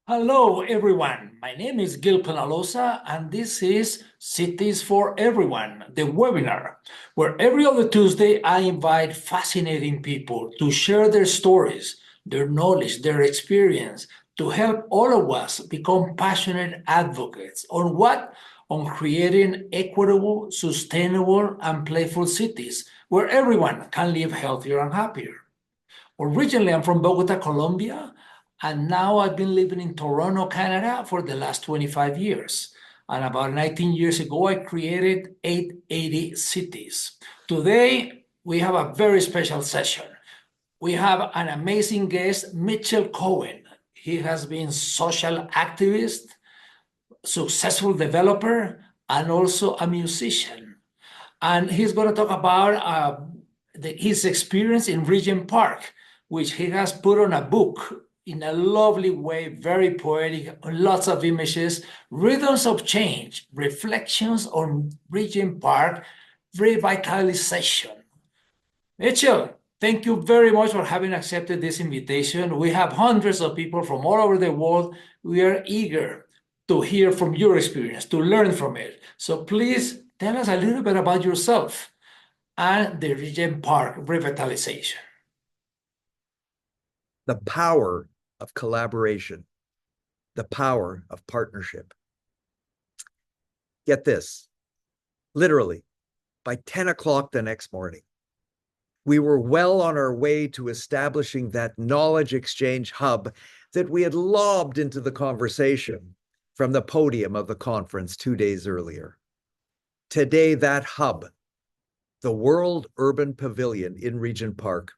Hello, everyone. My name is Gil Penalosa, and this is Cities for Everyone, the webinar, where every other Tuesday I invite fascinating people to share their stories, their knowledge, their experience, to help all of us become passionate advocates on what? On creating equitable, sustainable, and playful cities where everyone can live healthier and happier. Originally, I'm from Bogota, Colombia, and now I've been living in Toronto, Canada for the last 25 years. And about 19 years ago, I created 880 Cities. Today, we have a very special session. We have an amazing guest, Mitchell Cohen. He has been social activist, successful developer, and also a musician. And he's going to talk about his experience in Regent Park, which he has put on a book in a lovely way, very poetic, lots of images, Rhythms of Change, Reflections on Regent Park, Revitalization. Mitchell, thank you very much for having accepted this invitation. We have hundreds of people from all over the world. We are eager to hear from your experience, to learn from it. So please tell us a little bit about yourself and the Regent Park revitalization. The power of collaboration, the power of partnership. Get this, literally, by 10 o'clock the next morning, we were well on our way to establishing that knowledge exchange hub that we had lobbed into the conversation from the podium of the conference 2 days earlier. Today, that hub, the World Urban Pavilion in Regent Park,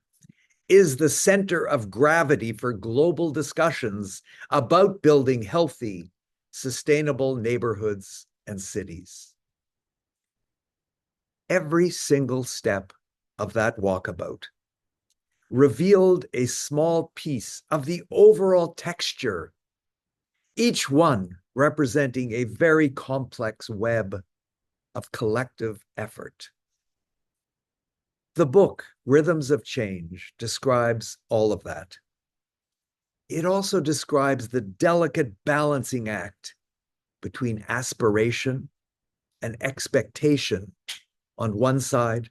is the center of gravity for global discussions about building healthy, sustainable neighborhoods and cities. Every single step of that walkabout revealed a small piece of the overall texture, each one representing a very complex web of collective effort. The book, Rhythms of Change, describes all of that. It also describes the delicate balancing act between aspiration and expectation on one side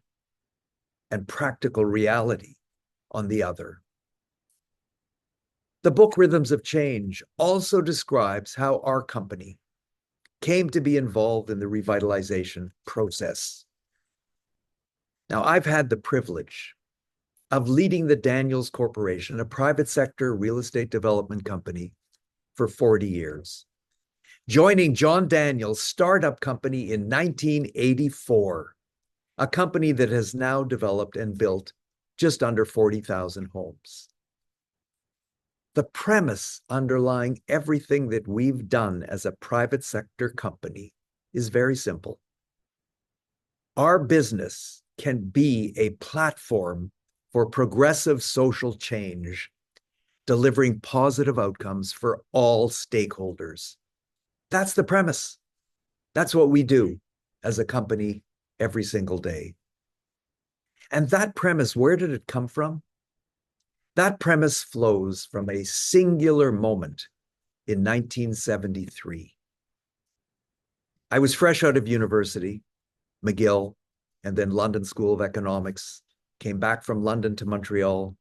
and practical reality on the other. The book, Rhythms of Change, also describes how our company came to be involved in the revitalization process. Now, I've had the privilege of leading the Daniels Corporation, a private sector real estate development company, for 40 years. Joining John Daniels' startup company in 1984, a company that has now developed and built just under 40,000 homes. The premise underlying everything that we've done as a private sector company is very simple. Our business can be a platform for progressive social change, delivering positive outcomes for all stakeholders. That's the premise. That's what we do as a company every single day. And that premise, where did it come from? That premise flows from a singular moment in 1973. I was fresh out of university, McGill, and then London School of Economics, came back from London to Montreal,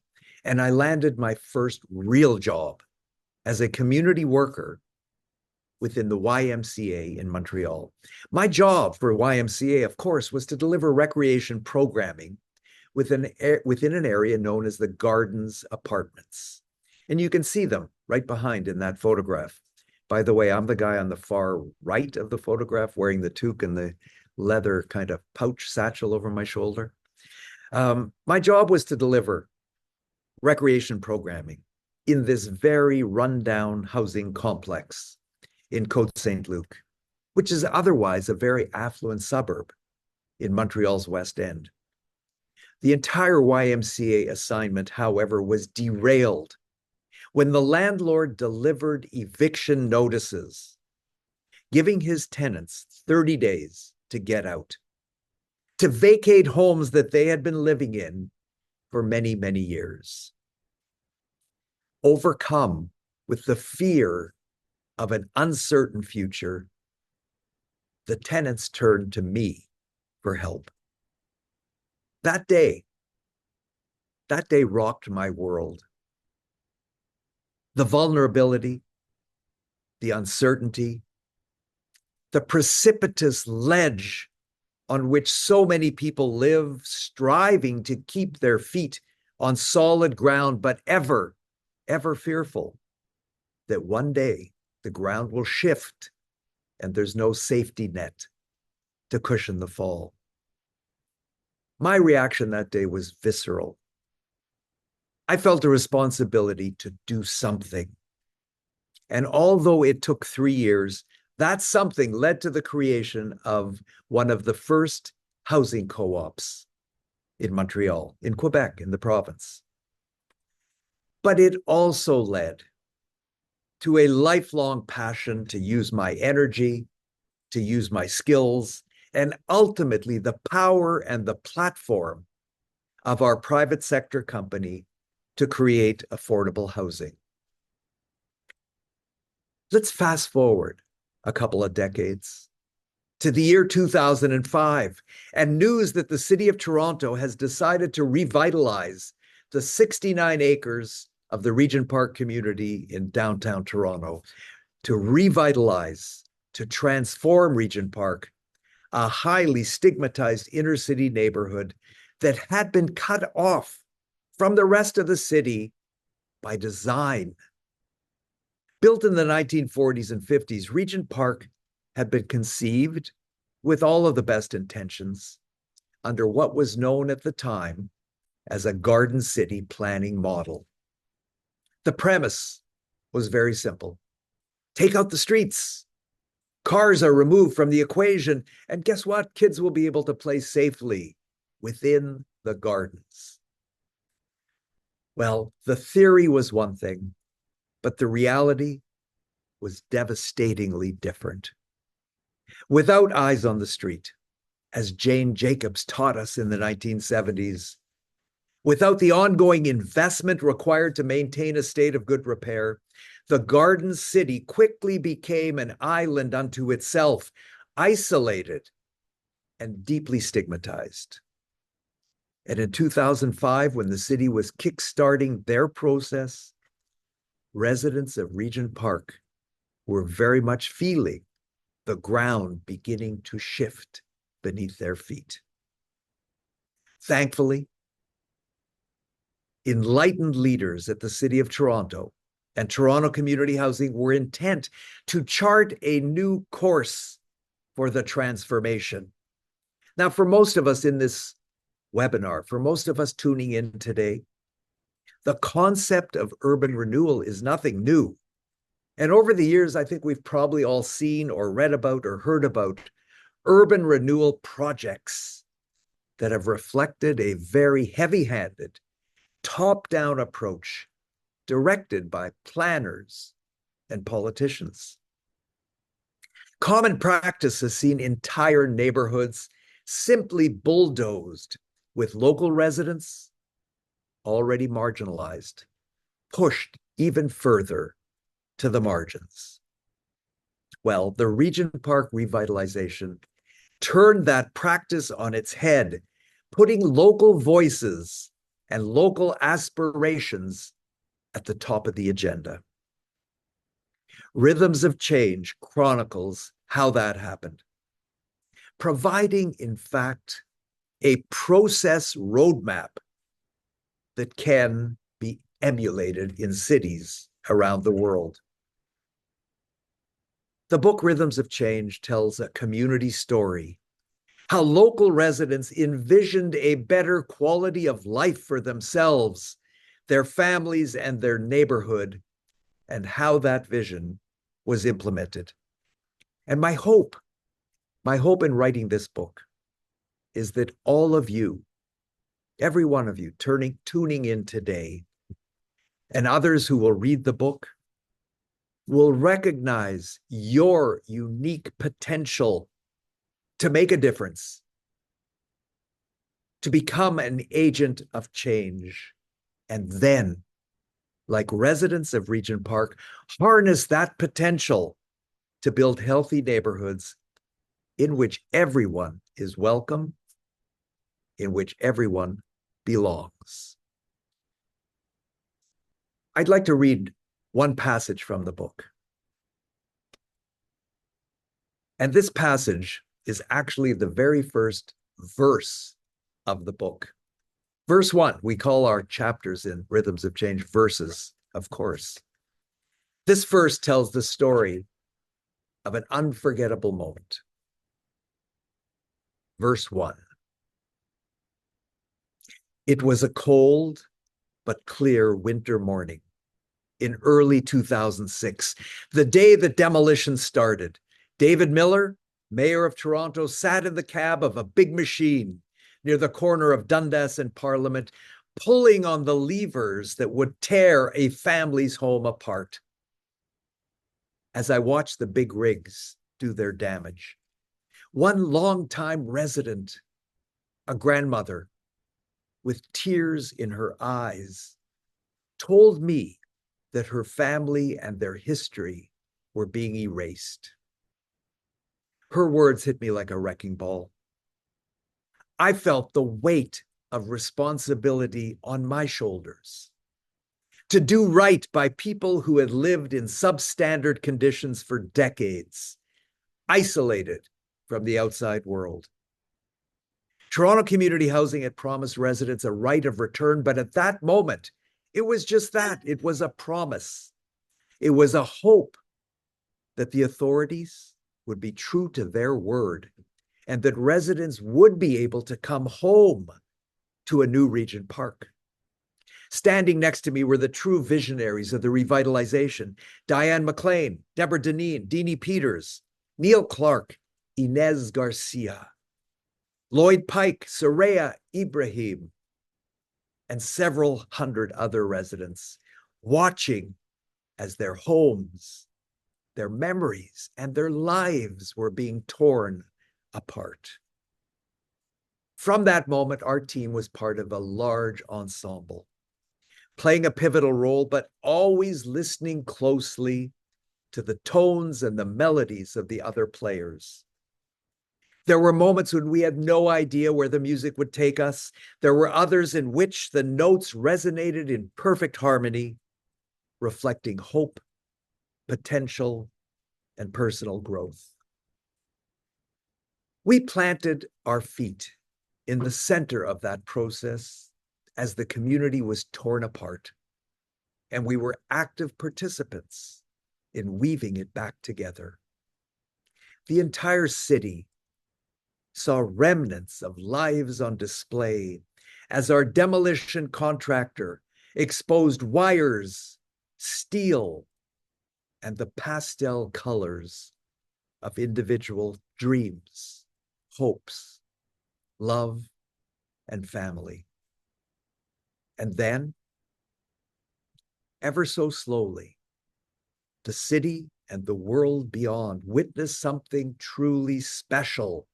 and I landed my first real job as a community worker within the YMCA in Montreal. My job for YMCA, of course, was to deliver recreation programming within an area known as the Gardens Apartments. And you can see them right behind in that photograph. By the way, I'm the guy on the far right of the photograph wearing the toque and the leather kind of pouch satchel over my shoulder. My job was to deliver recreation programming in this very rundown housing complex in Côte Saint-Luc, which is otherwise a very affluent suburb in Montreal's West End. The entire YMCA assignment, however, was derailed when the landlord delivered eviction notices, giving his tenants 30 days to get out, to vacate homes that they had been living in for many, many years. Overcome with the fear of an uncertain future, the tenants turned to me for help. That day rocked my world. The vulnerability, the uncertainty, the precipitous ledge on which so many people live, striving to keep their feet on solid ground, but ever fearful that one day the ground will shift and there's no safety net to cushion the fall. My reaction that day was visceral. I felt a responsibility to do something. And although it took 3 years, that something led to the creation of one of the first housing co-ops in Montreal, in Quebec, in the province. But it also led to a lifelong passion to use my energy, to use my skills, and ultimately the power and the platform of our private sector company to create affordable housing. Let's fast forward a couple of decades to the year 2005, and news that the City of Toronto has decided to revitalize the 69 acres of the Regent Park community in downtown Toronto, to revitalize, to transform Regent Park, a highly stigmatized inner city neighborhood that had been cut off from the rest of the city by design. Built in the 1940s and 50s, Regent Park had been conceived with all of the best intentions under what was known at the time as a garden city planning model. The premise was very simple. Take out the streets. Cars are removed from the equation, and guess what? Kids will be able to play safely within the gardens. Well, the theory was one thing, but the reality was devastatingly different. Without eyes on the street, as Jane Jacobs taught us in the 1970s, without the ongoing investment required to maintain a state of good repair, the garden city quickly became an island unto itself, isolated and deeply stigmatized. And in 2005, when the city was kickstarting their process, residents of Regent Park were very much feeling the ground beginning to shift beneath their feet. Thankfully, enlightened leaders at the City of Toronto and Toronto Community Housing were intent to chart a new course for the transformation. Now, for most of us in this webinar, for most of us tuning in today, the concept of urban renewal is nothing new. And over the years, I think we've probably all seen or read about or heard about urban renewal projects that have reflected a very heavy-handed, top-down approach directed by planners and politicians. Common practice has seen entire neighborhoods simply bulldozed, with local residents, already marginalized, pushed even further to the margins. Well, the Regent Park revitalization turned that practice on its head, putting local voices and local aspirations at the top of the agenda. Rhythms of Change chronicles how that happened, providing, in fact, a process roadmap that can be emulated in cities around the world. The book Rhythms of Change tells a community story, how local residents envisioned a better quality of life for themselves, their families, and their neighborhood, and how that vision was implemented. And my hope in writing this book is that all of you, every one of you tuning in today, and others who will read the book, will recognize your unique potential to make a difference, to become an agent of change, and then like residents of Regent Park, harness that potential to build healthy neighborhoods in which everyone is welcome, in which everyone belongs. I'd like to read one passage from the book. And this passage is actually the very first verse of the book. Verse 1, we call our chapters in Rhythms of Change verses, of course. This verse tells the story of an unforgettable moment. Verse 1. It was a cold but clear winter morning in early 2006, the day the demolition started. David Miller, mayor of Toronto, sat in the cab of a big machine near the corner of Dundas and Parliament, pulling on the levers that would tear a family's home apart. As I watched the big rigs do their damage, one longtime resident, a grandmother with tears in her eyes, told me that her family and their history were being erased. Her words hit me like a wrecking ball. I felt the weight of responsibility on my shoulders to do right by people who had lived in substandard conditions for decades, isolated from the outside world. Toronto Community Housing had promised residents a right of return, but at that moment, it was just that. It was a promise. It was a hope that the authorities would be true to their word and that residents would be able to come home to a new Regent Park. Standing next to me were the true visionaries of the revitalization: Diane McLean, Deborah Deneen, Deanie Peters, Neil Clark, Inez Garcia, Lloyd Pike, Soraya Ibrahim, and several hundred other residents, watching as their homes, their memories, and their lives were being torn apart. From that moment, our team was part of a large ensemble, playing a pivotal role, but always listening closely to the tones and the melodies of the other players. There were moments when we had no idea where the music would take us. There were others in which the notes resonated in perfect harmony, reflecting hope, potential, and personal growth. We planted our feet in the center of that process as the community was torn apart, and we were active participants in weaving it back together. The entire city saw remnants of lives on display as our demolition contractor exposed wires, steel, and the pastel colors of individual dreams, hopes, love, and family. And then, ever so slowly, the city and the world beyond witnessed something truly special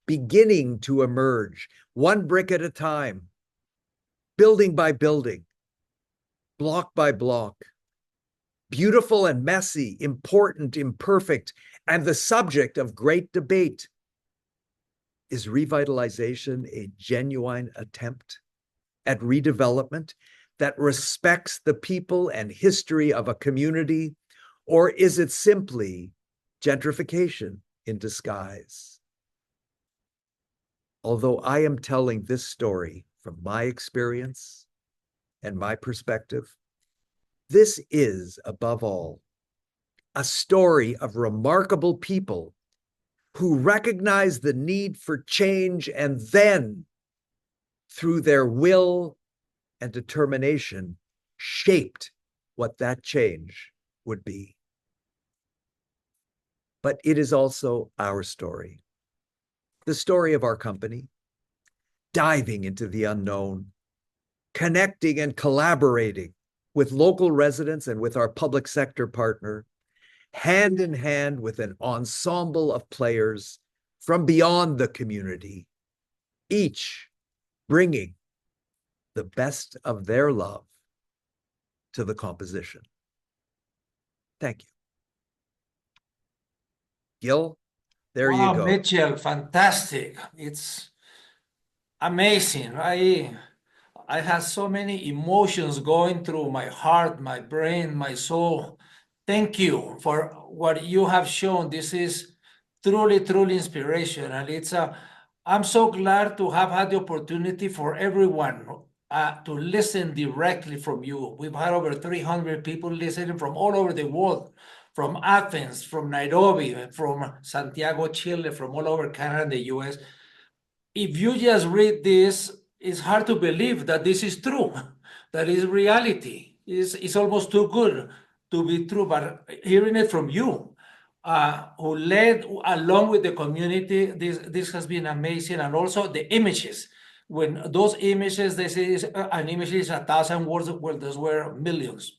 beginning to emerge, one brick at a time, building by building, block by block, beautiful and messy, important, imperfect, and the subject of great debate. Is revitalization a genuine attempt at redevelopment that respects the people and history of a community, or is it simply gentrification in disguise? Although I am telling this story from my experience and my perspective, this is, above all, a story of remarkable people who recognize the need for change and then, through their will and determination, shaped what that change would be. But it is also our story, the story of our company, diving into the unknown, connecting and collaborating with local residents and with our public sector partner, hand in hand with an ensemble of players from beyond the community, each bringing the best of their love to the composition. Thank you. Gil, there you Wow, go. Mitchell, fantastic. It's amazing. I have so many emotions going through my heart, my brain, my soul. Thank you for what you have shown. This is truly, truly inspirational. I'm so glad to have had the opportunity for everyone to listen directly from you. We've had over 300 people listening from all over the world, from Athens, from Nairobi, from Santiago, Chile, from all over Canada and the US. If you just read this, it's hard to believe that this is true, that is reality. It's almost too good to be true, but hearing it from you, who led along with the community, this has been amazing. And also the images. When those images, they say an image is 1,000 words, well, those were millions.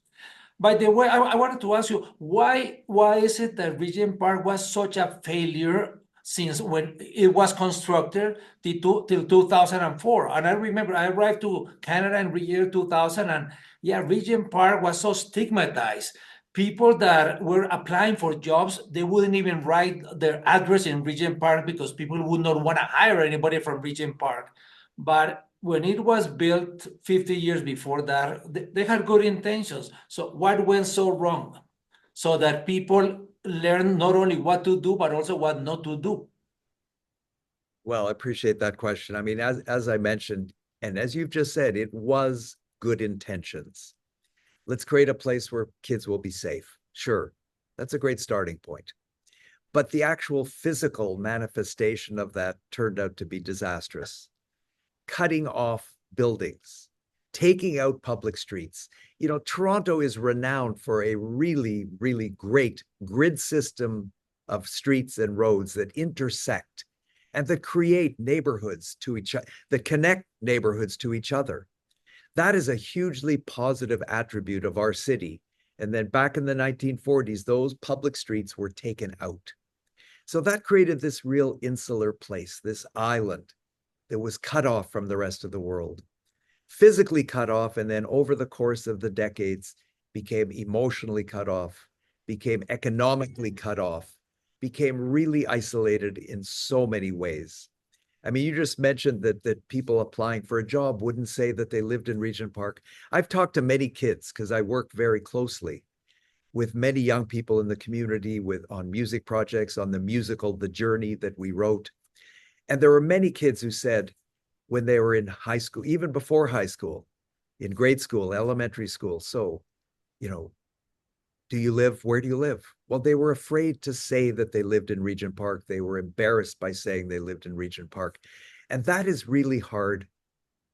By the way, I wanted to ask you, why is it that Regent Park was such a failure since when it was constructed till 2004? And I remember I arrived to Canada in the year 2000, and yeah, Regent Park was so stigmatized. People that were applying for jobs, they wouldn't even write their address in Regent Park because people would not want to hire anybody from Regent Park. But when it was built 50 years before that, they had good intentions. So what went so wrong? So that people learn not only what to do, but also what not to do. Well, I appreciate that question. I mean, as I mentioned, and as you've just said, it was good intentions. Let's create a place where kids will be safe. Sure, that's a great starting point. But the actual physical manifestation of that turned out to be disastrous. Cutting off buildings, taking out public streets. You know, Toronto is renowned for a really, really great grid system of streets and roads that intersect and that create neighborhoods to each other, that connect neighborhoods to each other. That is a hugely positive attribute of our city. And then back in the 1940s, those public streets were taken out. So that created this real insular place, this island that was cut off from the rest of the world, physically cut off, and then over the course of the decades became emotionally cut off, became economically cut off, became really isolated in so many ways. I mean, you just mentioned that people applying for a job wouldn't say that they lived in Regent Park. I've talked to many kids because I work very closely with many young people in the community on music projects, on the musical The Journey that we wrote. And there were many kids who said when they were in high school, even before high school, in grade school, elementary school, so, you know, where do you live? Well, they were afraid to say that they lived in Regent Park. They were embarrassed by saying they lived in Regent Park. And that is really hard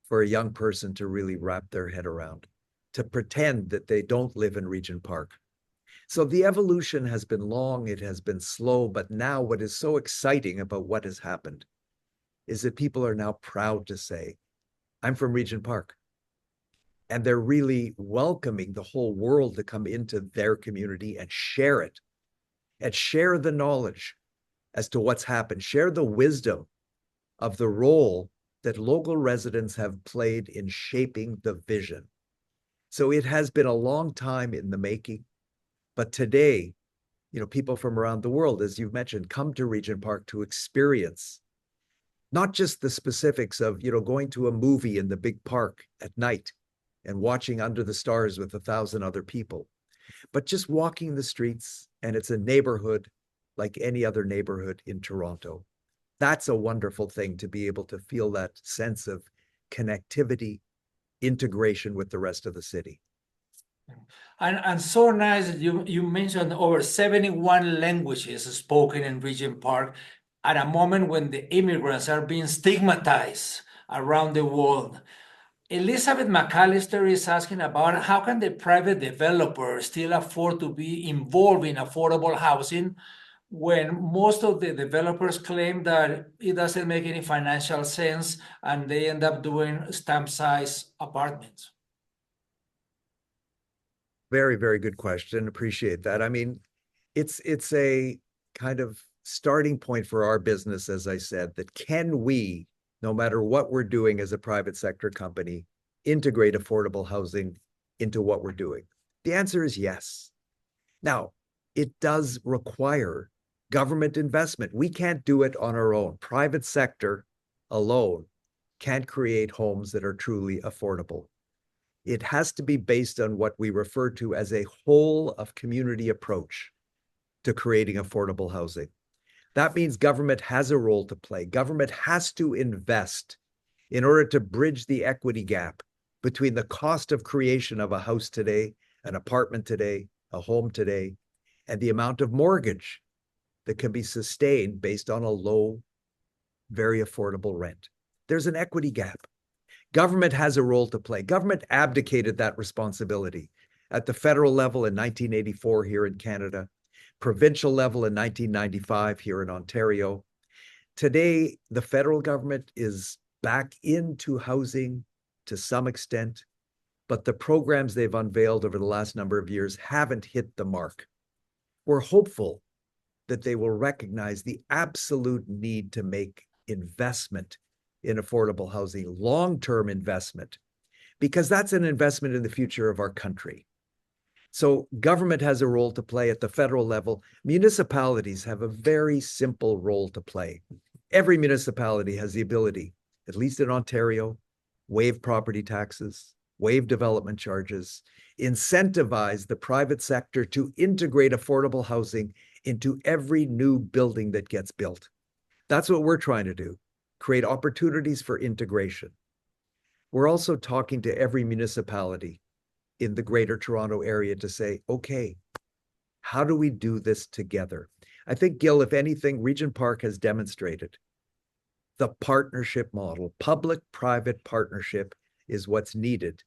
for a young person to really wrap their head around, to pretend that they don't live in Regent Park. So the evolution has been long, it has been slow, but now what is so exciting about what has happened is that people are now proud to say, I'm from Regent Park. And they're really welcoming the whole world to come into their community and share it, and share the knowledge as to what's happened, share the wisdom of the role that local residents have played in shaping the vision. So it has been a long time in the making, but today, you know, people from around the world, as you've mentioned, come to Regent Park to experience not just the specifics of, you know, going to a movie in the big park at night and watching under the stars with 1,000 other people, but just walking the streets, and it's a neighborhood like any other neighborhood in Toronto. That's a wonderful thing, to be able to feel that sense of connectivity, integration with the rest of the city. And so nice that you mentioned over 71 languages spoken in Regent Park at a moment when the immigrants are being stigmatized around the world. Elizabeth McAllister is asking about how can the private developer still afford to be involved in affordable housing when most of the developers claim that it doesn't make any financial sense and they end up doing stamp size apartments. Very, very good question. Appreciate that. I mean, it's a kind of starting point for our business, as I said, that can we, no matter what we're doing as a private sector company, integrate affordable housing into what we're doing? The answer is yes. Now, it does require government investment. We can't do it on our own. Private sector alone can't create homes that are truly affordable. It has to be based on what we refer to as a whole of community approach to creating affordable housing. That means government has a role to play. Government has to invest in order to bridge the equity gap between the cost of creation of a house today, an apartment today, a home today, and the amount of mortgage that can be sustained based on a low, very affordable rent. There's an equity gap. Government has a role to play. Government abdicated that responsibility at the federal level in 1984 here in Canada, provincial level in 1995 here in Ontario. Today, the federal government is back into housing to some extent, but the programs they've unveiled over the last number of years haven't hit the mark. We're hopeful that they will recognize the absolute need to make investment in affordable housing, long-term investment, because that's an investment in the future of our country. So government has a role to play at the federal level. Municipalities have a very simple role to play. Every municipality has the ability, at least in Ontario, waive property taxes, waive development charges, incentivize the private sector to integrate affordable housing into every new building that gets built. That's what we're trying to do, create opportunities for integration. We're also talking to every municipality in the Greater Toronto area to say, okay, how do we do this together? I think, Gil, if anything, Regent Park has demonstrated the partnership model. Public-private partnership is what's needed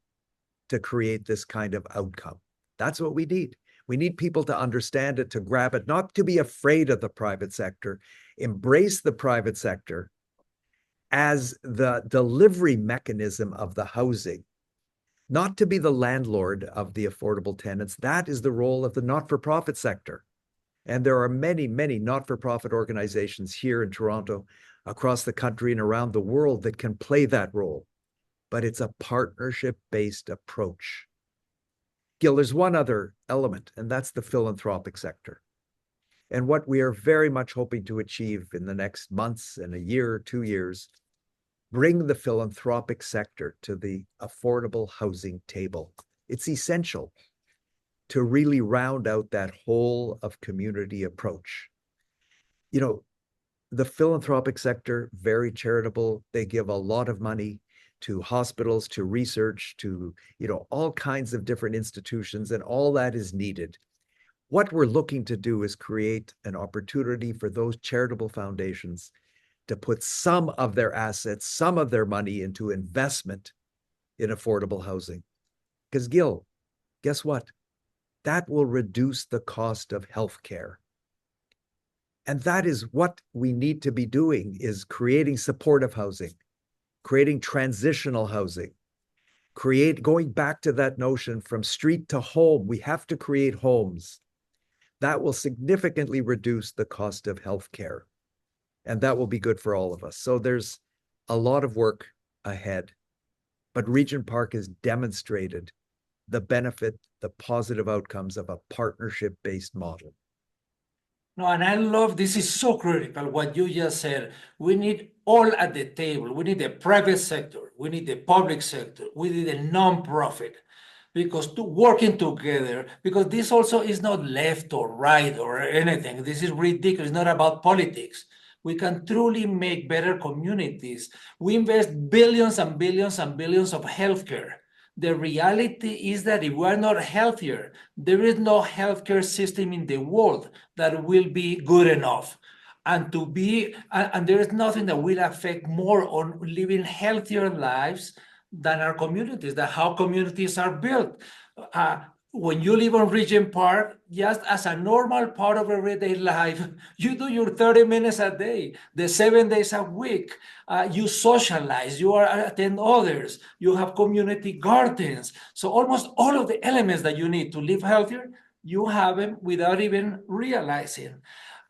to create this kind of outcome. That's what we need. We need people to understand it, to grab it, not to be afraid of the private sector, embrace the private sector as the delivery mechanism of the housing, not to be the landlord of the affordable tenants. That is the role of the not-for-profit sector. And there are many, many not-for-profit organizations here in Toronto, across the country and around the world that can play that role. But it's a partnership-based approach. Gil, there's one other element, and that's the philanthropic sector. And what we are very much hoping to achieve in the next months and a year or 2 years, bring the philanthropic sector to the affordable housing table. It's essential to really round out that whole of community approach. You know, the philanthropic sector, very charitable. They give a lot of money to hospitals, to research, to, all kinds of different institutions, and all that is needed. What we're looking to do is create an opportunity for those charitable foundations to put some of their assets, some of their money into investment in affordable housing. Because, Gil, guess what? That will reduce the cost of healthcare. And that is what we need to be doing, is creating supportive housing, creating transitional housing, going back to that notion from street to home. We have to create homes that will significantly reduce the cost of healthcare. And that will be good for all of us. So there's a lot of work ahead. But Regent Park has demonstrated the benefit, the positive outcomes of a partnership-based model. No, and I love, this is so critical what you just said. We need all at the table. We need the private sector. We need the public sector. We need a non-profit, because working together, because this also is not left or right or anything. This is ridiculous. It's not about politics. We can truly make better communities. We invest billions and billions and billions of healthcare. The reality is that if we are not healthier, there is no healthcare system in the world that will be good enough. And there is nothing that will affect more on living healthier lives than our communities, than how communities are built. When you live on Regent Park, just as a normal part of everyday life, you do your 30 minutes a day, the 7 days a week. You socialize, you attend others, you have community gardens. So almost all of the elements that you need to live healthier, you have them without even realizing.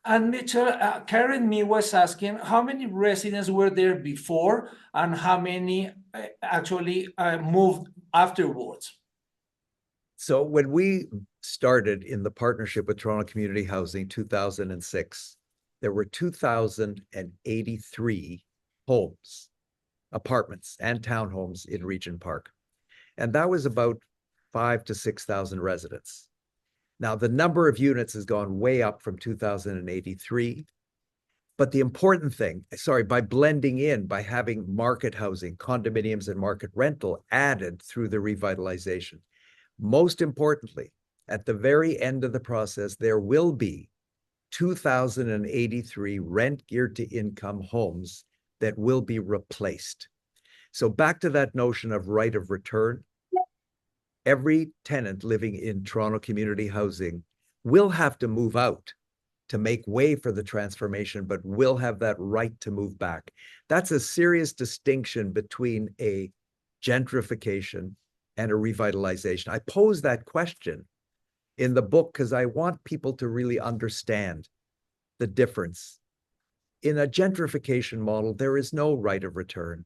And Mitchell, Karen Me was asking how many residents were there before and how many actually moved afterwards. So when we started in the partnership with Toronto Community Housing 2006, there were 2,083 homes, apartments, and townhomes in Regent Park. And that was about 5,000 to 6,000 residents. Now, the number of units has gone way up from 2,083. But the important thing, by blending in, by having market housing, condominiums, and market rental added through the revitalization, most importantly, at the very end of the process, there will be 2,083 rent geared to income homes that will be replaced. So back to that notion of right of return, every tenant living in Toronto community housing will have to move out to make way for the transformation, but will have that right to move back. That's a serious distinction between a gentrification and a revitalization. I pose that question in the book because I want people to really understand the difference. In a gentrification model, there is no right of return.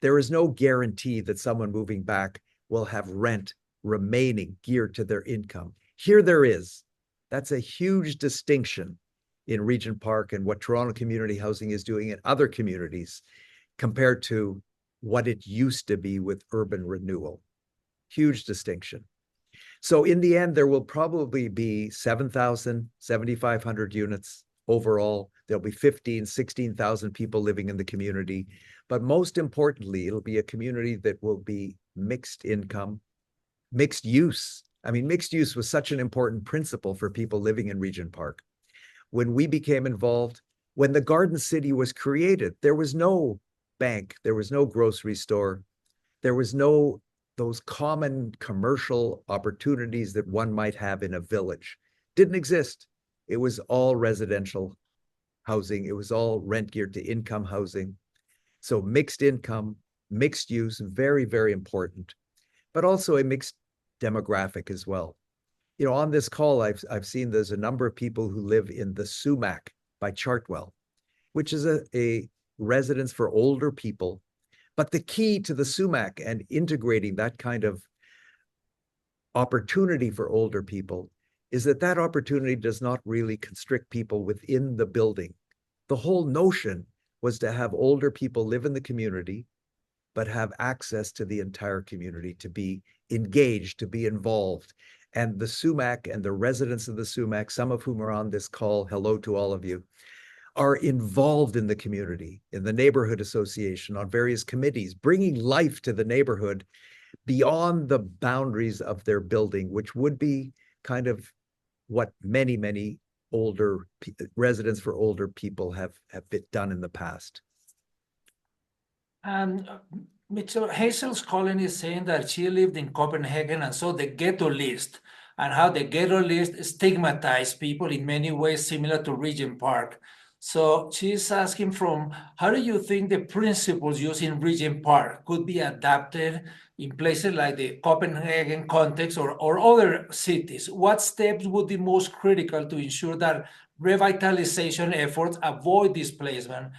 There is no guarantee that someone moving back will have rent remaining geared to their income. Here there is. That's a huge distinction in Regent Park and what Toronto Community Housing is doing in other communities compared to what it used to be with urban renewal. Huge distinction. So in the end, there will probably be 7,000, 7,500 units overall. There'll be 15, 16,000 people living in the community. But most importantly, it'll be a community that will be mixed income, mixed use. I mean, mixed use was such an important principle for people living in Regent Park. When we became involved, when the Garden City was created, there was no bank, there was no grocery store, there was no those common commercial opportunities that one might have in a village. Didn't exist. It was all residential housing. It was all rent geared to income housing. So mixed income, mixed use, very, very important, but also a mixed demographic as well. You know, on this call, I've seen there's a number of people who live in the Sumac by Chartwell, which is a residence for older people. But the key to the Sumac and integrating that kind of opportunity for older people is that that opportunity does not really constrict people within the building. The whole notion was to have older people live in the community, but have access to the entire community, to be engaged, to be involved. And the Sumac and the residents of the Sumac, some of whom are on this call, hello to all of you, are involved in the community, in the neighborhood association, on various committees, bringing life to the neighborhood beyond the boundaries of their building, which would be kind of what many, many older residents for older people have done in the past. And Mitchell, Hazel's Colin is saying that she lived in Copenhagen and saw the ghetto list and how the ghetto list stigmatized people in many ways similar to Regent Park. So she's asking from, how do you think the principles used in Regent Park could be adapted in places like the Copenhagen context or other cities? What steps would be most critical to ensure that revitalization efforts avoid displacement,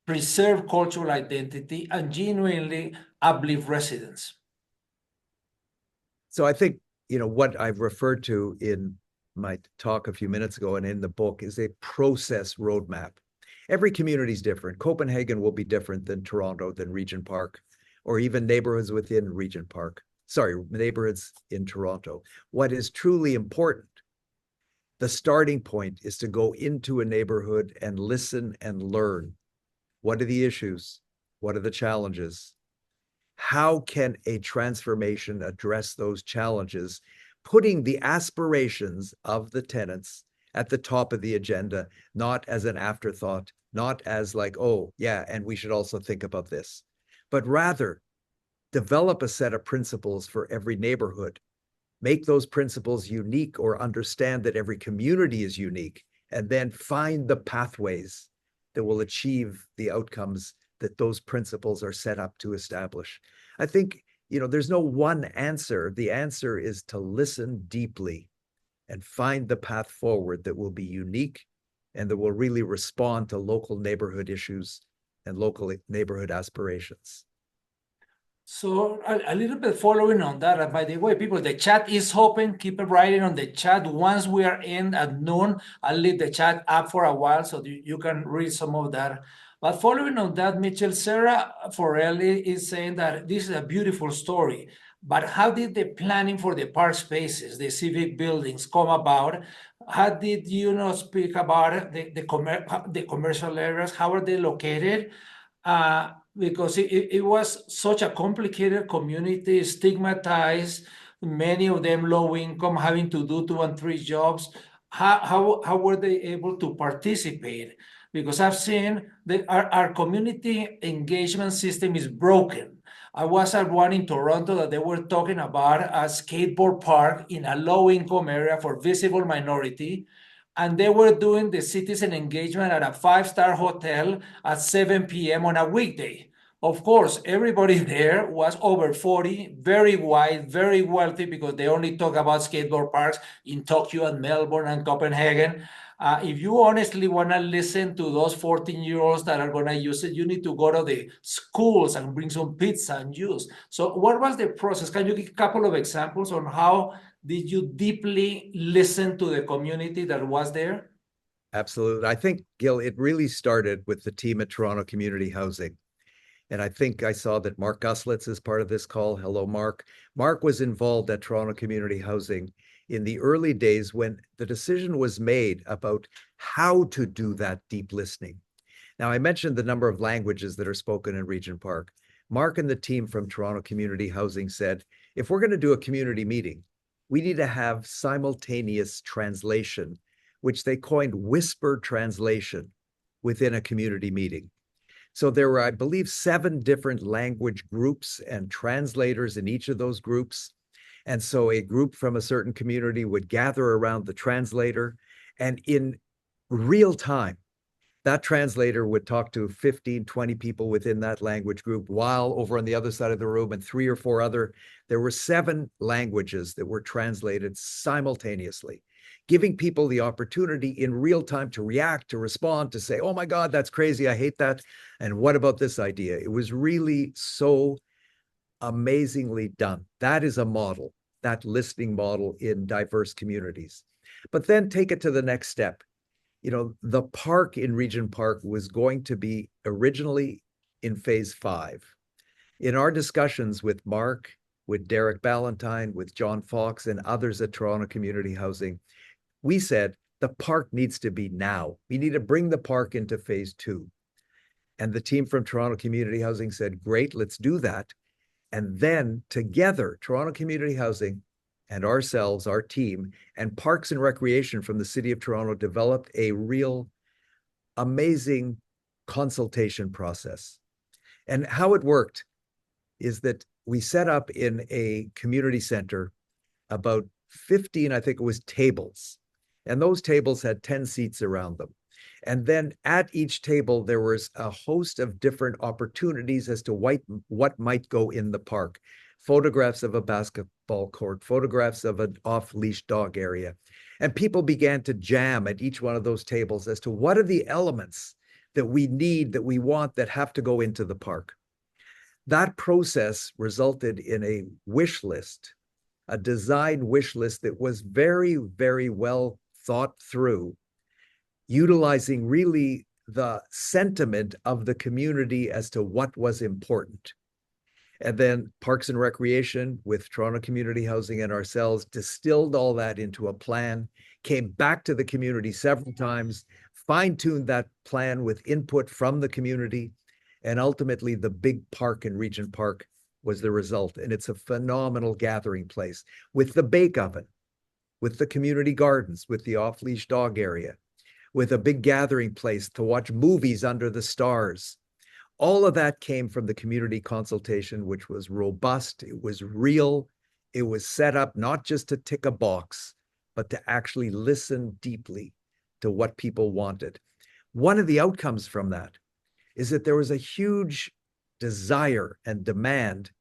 preserve cultural identity, and genuinely uplift residents? So I think, you know, what I've referred to in my talk a few minutes ago and in the book is a process roadmap. Every community is different. Copenhagen will be different than Toronto, than Regent Park, or even neighborhoods within Regent Park. Sorry, neighborhoods in Toronto. What is truly important, the starting point, is to go into a neighborhood and listen and learn. What are the issues? What are the challenges? How can a transformation address those challenges, putting the aspirations of the tenants at the top of the agenda, not as an afterthought, not as like, oh, yeah, and we should also think about this, but rather develop a set of principles for every neighborhood, make those principles unique or understand that every community is unique, and then find the pathways that will achieve the outcomes that those principles are set up to establish. I think, you know, there's no one answer. The answer is to listen deeply and find the path forward that will be unique and that will really respond to local neighborhood issues and local neighborhood aspirations. So a little bit following on that, and by the way, people, the chat is open. Keep writing on the chat. Once we are in at noon, I'll leave the chat up for a while so you can read some of that. But following on that, Mitchell, Sarah Forelli is saying that this is a beautiful story. But how did the planning for the park spaces, the civic buildings come about? How did you speak about the commercial areas? How are they located? Because it was such a complicated community, stigmatized, many of them low income, having to do 2 and 3 jobs. How were they able to participate? Because I've seen that our community engagement system is broken. I was at one in Toronto that they were talking about a skateboard park in a low income area for visible minority, and they were doing the citizen engagement at a 5-star hotel at 7 p.m. on a weekday. Of course, everybody there was over 40, very white, very wealthy, because they only talk about skateboard parks in Tokyo and Melbourne and Copenhagen. If you honestly want to listen to those 14-year-olds that are going to use it, you need to go to the schools and bring some pizza and juice. So what was the process? Can you give a couple of examples on how did you deeply listen to the community that was there? Absolutely. I think, Gil, it really started with the team at Toronto Community Housing. And I think I saw that Mark Guslitz is part of this call. Hello, Mark. Mark was involved at Toronto Community Housing in the early days when the decision was made about how to do that deep listening. Now, I mentioned the number of languages that are spoken in Regent Park. Mark and the team from Toronto Community Housing said, if we're going to do a community meeting, we need to have simultaneous translation, which they coined whisper translation within a community meeting. So there were, I believe, 7 different language groups and translators in each of those groups. And so a group from a certain community would gather around the translator, and in real time, that translator would talk to 15, 20 people within that language group, while over on the other side of the room and 3 or 4 other, there were 7 languages that were translated simultaneously, giving people the opportunity in real time to react, to respond, to say, oh my God, that's crazy, I hate that. And what about this idea? It was really so amazingly done. That is a model, that listening model in diverse communities. But then take it to the next step. The park in Regent Park was going to be originally in phase 5. In our discussions with Mark, with Derek Ballantyne, with John Fox, and others at Toronto Community Housing, we said the park needs to be now. We need to bring the park into phase 2. And the team from Toronto Community Housing said, great, let's do that. And then together, Toronto Community Housing and ourselves, our team, and Parks and Recreation from the City of Toronto developed a real amazing consultation process. And how it worked is that we set up in a community center about 15, I think it was, tables. And those tables had 10 seats around them. And then at each table, there was a host of different opportunities as to what might go in the park. Photographs of a basketball court, photographs of an off-leash dog area. And people began to jam at each one of those tables as to what are the elements that we need, that we want, that have to go into the park. That process resulted in a wish list, a design wish list that was very, very well thought through, utilizing really the sentiment of the community as to what was important. And then Parks and Recreation with Toronto Community Housing and ourselves distilled all that into a plan, came back to the community several times, fine-tuned that plan with input from the community, and ultimately the big park in Regent Park was the result. And it's a phenomenal gathering place with the bake oven, with the community gardens, with the off-leash dog area, with a big gathering place to watch movies under the stars. All of that came from the community consultation, which was robust, it was real, it was set up not just to tick a box, but to actually listen deeply to what people wanted. One of the outcomes from that is that there was a huge desire and demand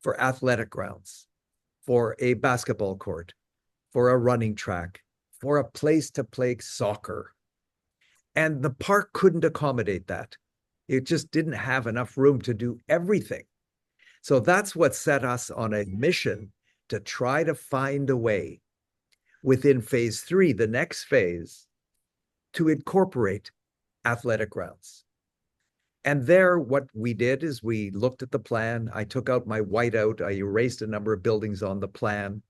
for athletic grounds, for a basketball court, for a running track, for a place to play soccer. And the park couldn't accommodate that. It just didn't have enough room to do everything. So that's what set us on a mission to try to find a way within phase 3, the next phase, to incorporate athletic grounds. And there, what we did is we looked at the plan. I took out my whiteout. I erased a number of buildings on the plan,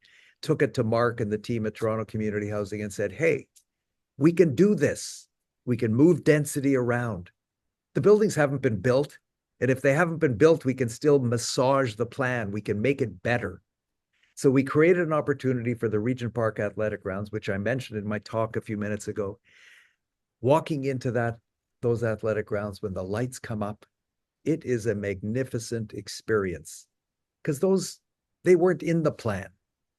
took it to Mark and the team at Toronto Community Housing and said, hey, we can do this. We can move density around. The buildings haven't been built. And if they haven't been built, we can still massage the plan. We can make it better. So we created an opportunity for the Regent Park Athletic Grounds, which I mentioned in my talk a few minutes ago. Walking into those athletic grounds, when the lights come up, it is a magnificent experience because they weren't in the plan,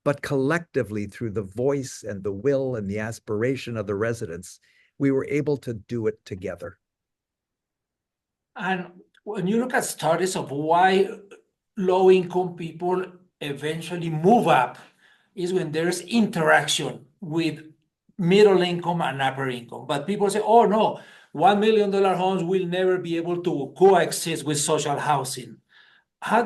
but collectively through the voice and the will and the aspiration of the residents, we were able to do it together. And when you look at studies of why low-income people eventually move up, is when there's interaction with middle income and upper income. But people say, oh no, $1 million homes will never be able to coexist with social housing. How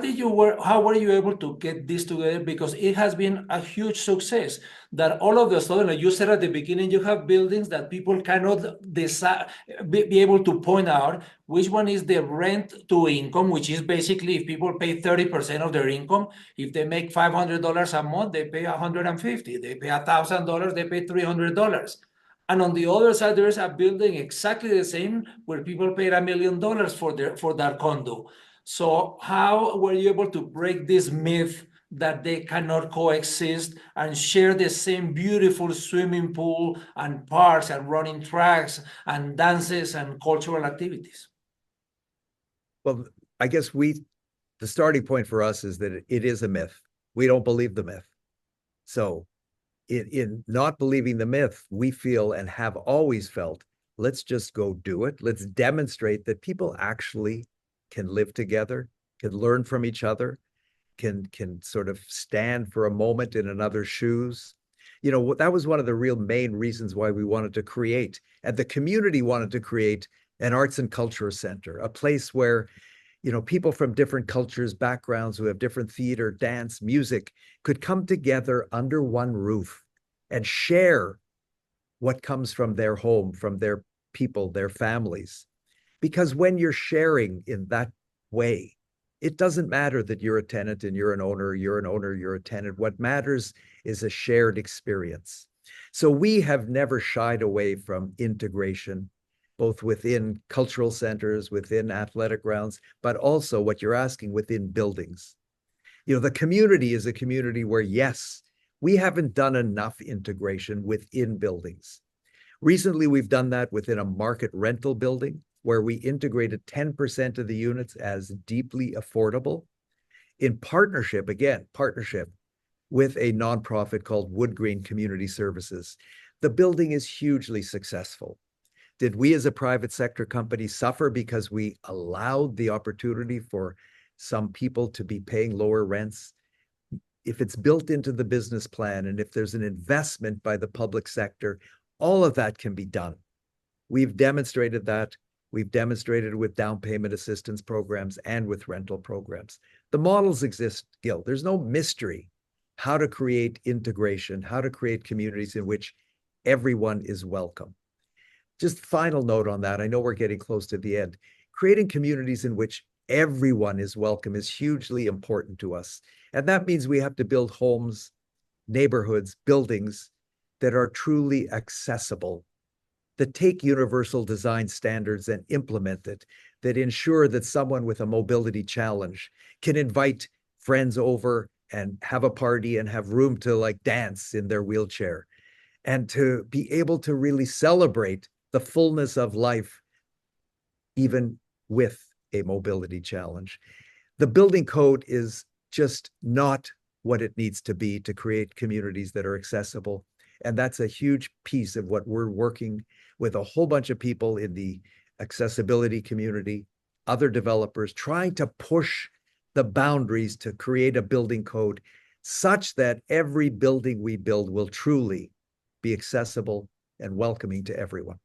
were you able to get this together? Because it has been a huge success that all of the sudden, like you said at the beginning, you have buildings that people cannot decide, be able to point out which one is the rent to income, which is basically if people pay 30% of their income, if they make $500 a month, they pay $150. They pay $1,000, they pay $300. And on the other side, there's a building exactly the same where people paid $1 million for that condo. So how were you able to break this myth that they cannot coexist and share the same beautiful swimming pool and parks and running tracks and dances and cultural activities? Well, I guess the starting point for us is that it is a myth. We don't believe the myth. So in not believing the myth, we feel and have always felt, let's just go do it. Let's demonstrate that people actually can live together, can learn from each other, can sort of stand for a moment in another's shoes. You know, that was one of the real main reasons why we wanted to create, and the community wanted to create, an arts and culture center, a place where, you know, people from different cultures, backgrounds, who have different theater, dance, music, could come together under one roof and share what comes from their home, from their people, their families. Because when you're sharing in that way, it doesn't matter that you're a tenant and you're an owner, you're a tenant. What matters is a shared experience. So we have never shied away from integration, both within cultural centers, within athletic grounds, but also what you're asking within buildings. You know, the community is a community where, yes, we haven't done enough integration within buildings. Recently, we've done that within a market rental building, where we integrated 10% of the units as deeply affordable in partnership with a nonprofit called Wood Green Community Services. The building is hugely successful. Did we as a private sector company suffer because we allowed the opportunity for some people to be paying lower rents? If it's built into the business plan and if there's an investment by the public sector, all of that can be done. We've demonstrated that. We've demonstrated with down payment assistance programs and with rental programs. The models exist, Gil. There's no mystery how to create integration, how to create communities in which everyone is welcome. Just final note on that. I know we're getting close to the end. Creating communities in which everyone is welcome is hugely important to us. And that means we have to build homes, neighborhoods, buildings that are truly accessible, that take universal design standards and implement it, that ensure that someone with a mobility challenge can invite friends over and have a party and have room to like dance in their wheelchair, and to be able to really celebrate the fullness of life, even with a mobility challenge. The building code is just not what it needs to be to create communities that are accessible. And that's a huge piece of what we're working with a whole bunch of people in the accessibility community, other developers, trying to push the boundaries to create a building code such that every building we build will truly be accessible and welcoming to everyone.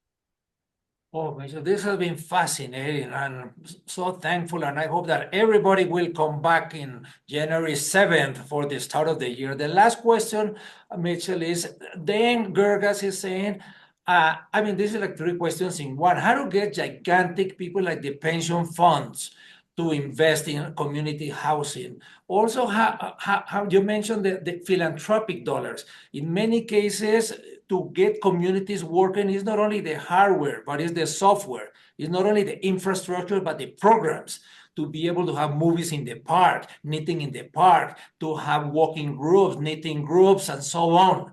Oh, Mitchell, this has been fascinating and so thankful. And I hope that everybody will come back in January 7th for the start of the year. The last question, Mitchell, is Dan Gergas is saying, I mean, this is like three questions in one. How to get gigantic people like the pension funds to invest in community housing? Also, how you mentioned the philanthropic dollars. In many cases, to get communities working is not only the hardware, but it's the software. It's not only the infrastructure, but the programs to be able to have movies in the park, knitting in the park, to have walking groups, knitting groups, and so on.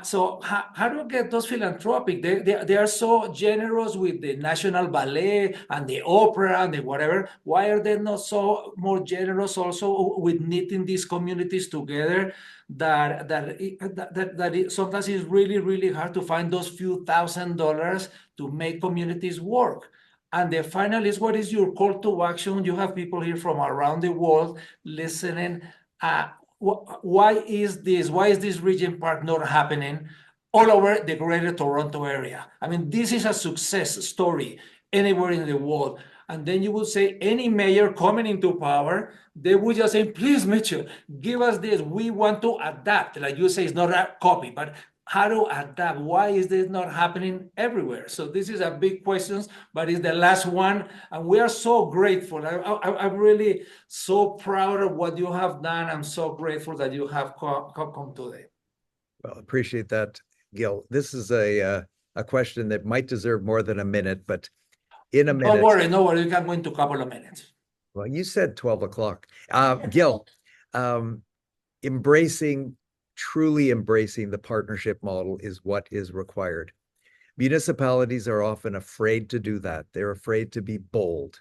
So how do you get those philanthropic? They are so generous with the National Ballet and the opera and the whatever. Why are they not so more generous also with knitting these communities together? Sometimes it's really, really hard to find those few $1,000s to make communities work. And the final is, what is your call to action? You have people here from around the world listening. Why is this Regent Park not happening all over the greater Toronto area? I mean, this is a success story anywhere in the world. And then you would say any mayor coming into power, they would just say, please, Mitchell, give us this. We want to adapt. Like you say, it's not a copy, but how to adapt? Why is this not happening everywhere? So this is a big question, but it's the last one. And we are so grateful. I'm really so proud of what you have done. I'm so grateful that you have come today. Well, appreciate that, Gil. This is a question that might deserve more than a minute, but in a minute. Don't worry, no worry. You can go into a couple of minutes. Well, you said 12 o'clock. Gil, truly embracing the partnership model is what is required. Municipalities are often afraid to do that. They're afraid to be bold.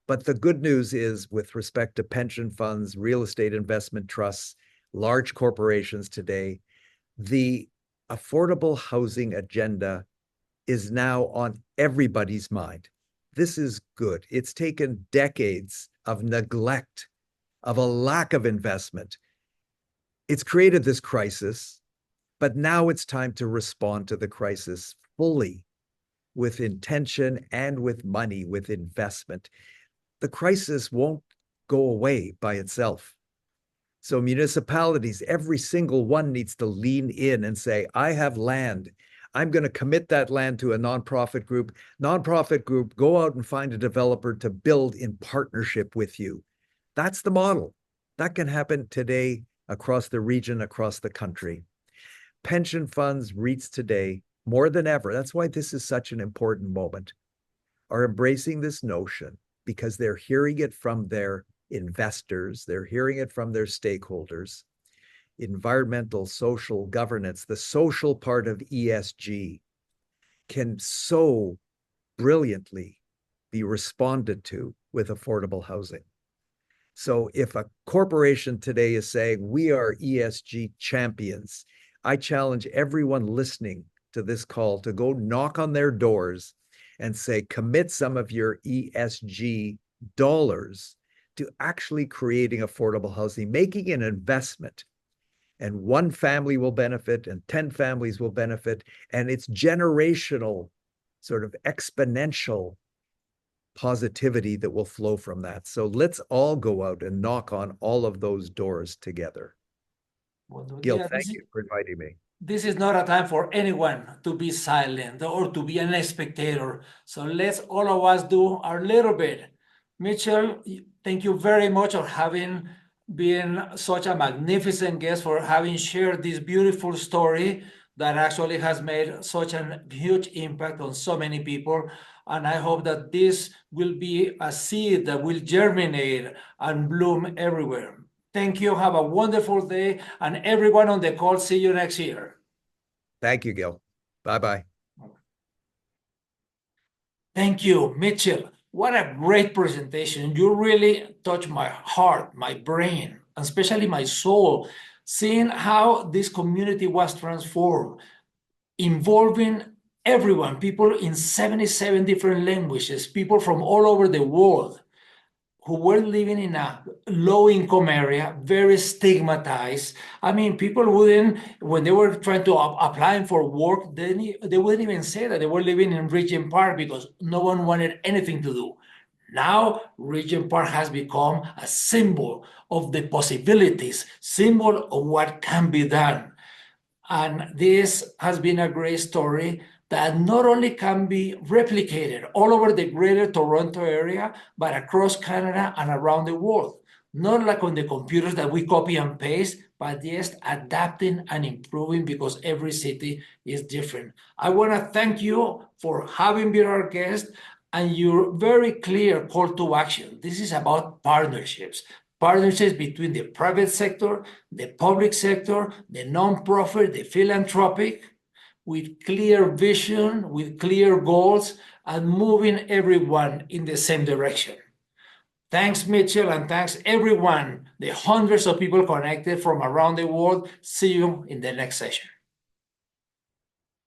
But the good news is, with respect to pension funds, real estate investment trusts, large corporations today, the affordable housing agenda is now on everybody's mind. This is good. It's taken decades of neglect, of a lack of investment. It's created this crisis, but now it's time to respond to the crisis fully with intention and with money, with investment. The crisis won't go away by itself. So municipalities, every single one needs to lean in and say, I have land. I'm going to commit that land to a nonprofit group. Nonprofit group, go out and find a developer to build in partnership with you. That's the model. That can happen today across the region, across the country. Pension funds, REITs today, more than ever, that's why this is such an important moment, are embracing this notion because they're hearing it from their investors, they're hearing it from their stakeholders. Environmental, social governance, the social part of ESG can so brilliantly be responded to with affordable housing. So if a corporation today is saying, we are ESG champions, I challenge everyone listening to this call to go knock on their doors and say, commit some of your ESG dollars to actually creating affordable housing, making an investment. And one family will benefit and 10 families will benefit. And it's generational, sort of exponential positivity that will flow from that. So let's all go out and knock on all of those doors together. Well, Gil, yeah, thank you for inviting me. This is not a time for anyone to be silent or to be a spectator. So let's all of us do our little bit. Mitchell, thank you very much for having been such a magnificent guest, for having shared this beautiful story that actually has made such a huge impact on so many people. And I hope that this will be a seed that will germinate and bloom everywhere. Thank you. Have a wonderful day. And everyone on the call, see you next year. Thank you, Gil. Bye-bye. Thank you, Mitchell. What a great presentation. You really touched my heart, my brain, and especially my soul, seeing how this community was transformed, involving everyone, people in 77 different languages, people from all over the world, who were living in a low-income area, very stigmatized. I mean, people wouldn't, when they were trying to applying for work, they wouldn't even say that they were living in Regent Park because no one wanted anything to do. Now, Regent Park has become a symbol of the possibilities, symbol of what can be done. And this has been a great story that not only can be replicated all over the greater Toronto area, but across Canada and around the world. Not like on the computers that we copy and paste, but just adapting and improving because every city is different. I want to thank you for having been our guest and your very clear call to action. This is about partnerships between the private sector, the public sector, the nonprofit, the philanthropic, with clear vision, with clear goals, and moving everyone in the same direction. Thanks, Mitchell, and thanks everyone, the hundreds of people connected from around the world. See you in the next session.